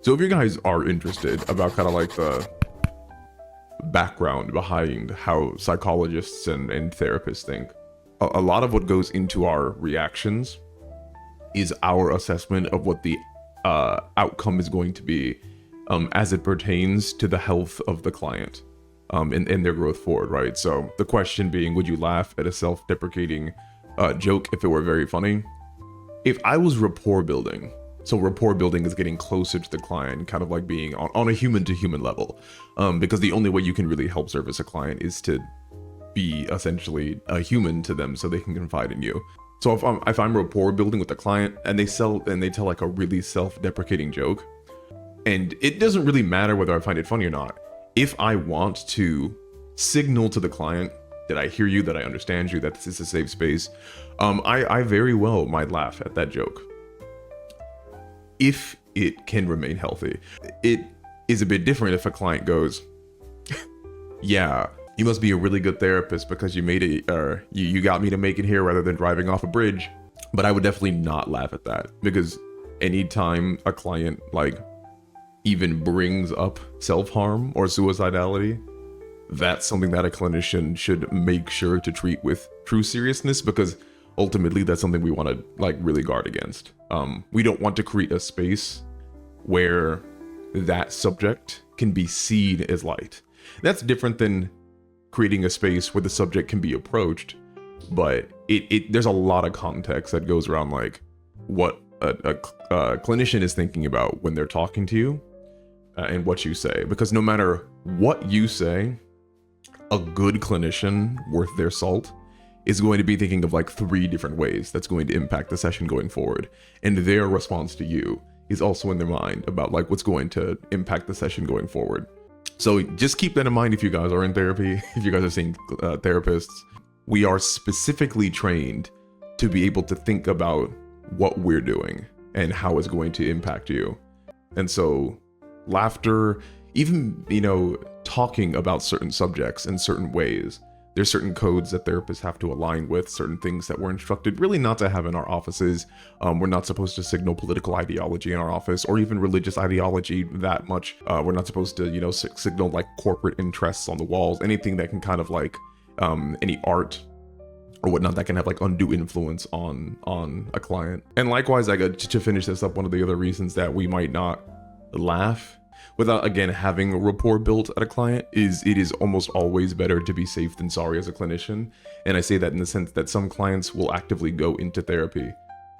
So if you guys are interested about kind of like the background behind how psychologists and therapists think, a lot of what goes into our reactions is our assessment of what the outcome is going to be as it pertains to the health of the client and their growth forward, right? So the question being, would you laugh at a self-deprecating joke if it were very funny? If I was rapport building, so rapport building is getting closer to the client, kind of like being on a human to human level, because the only way you can really help service a client is to be essentially a human to them so they can confide in you. So if I'm rapport building with the client and they tell like a really self-deprecating joke, and it doesn't really matter whether I find it funny or not, if I want to signal to the client that I hear you, that I understand you, that this is a safe space, I very well might laugh at that joke. If it can remain healthy. It is a bit different if a client goes, yeah, you must be a really good therapist because you made it, or you got me to make it here rather than driving off a bridge. But I would definitely not laugh at that, because anytime a client like even brings up self-harm or suicidality, that's something that a clinician should make sure to treat with true seriousness, because ultimately that's something we want to like really guard against. We don't want to create a space where that subject can be seen as light. That's different than creating a space where the subject can be approached, but there's a lot of context that goes around like what a clinician is thinking about when they're talking to you and what you say, because no matter what you say, a good clinician worth their salt is going to be thinking of like 3 different ways that's going to impact the session going forward. And their response to you is also in their mind about like what's going to impact the session going forward. So just keep that in mind if you guys are in therapy, if you guys are seeing therapists. We are specifically trained to be able to think about what we're doing and how it's going to impact you. And so laughter, even, talking about certain subjects in certain ways, there's certain codes that therapists have to align with, certain things that we're instructed really not to have in our offices. We're not supposed to signal political ideology in our office, or even religious ideology that much. We're not supposed to, signal like corporate interests on the walls, anything that can kind of like any art or whatnot that can have like undue influence on a client. And likewise, I got to finish this up, one of the other reasons that we might not laugh without, again, having a rapport built at a client is it is almost always better to be safe than sorry as a clinician. And I say that in the sense that some clients will actively go into therapy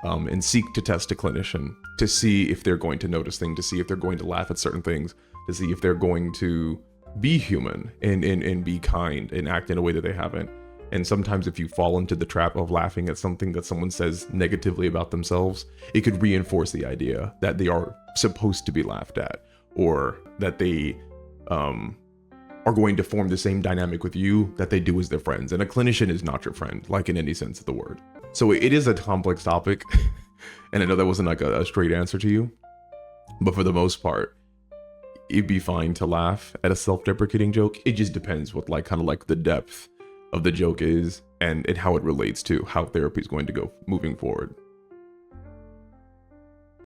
and seek to test a clinician to see if they're going to notice things, to see if they're going to laugh at certain things, to see if they're going to be human and be kind and act in a way that they haven't. And sometimes if you fall into the trap of laughing at something that someone says negatively about themselves, it could reinforce the idea that they are supposed to be laughed at, or that they are going to form the same dynamic with you that they do as their friends. And a clinician is not your friend, like in any sense of the word. So it is a complex topic. And I know that wasn't like a straight answer to you, but for the most part, it'd be fine to laugh at a self-deprecating joke. It just depends what like kind of like the depth of the joke is and how it relates to how therapy is going to go moving forward.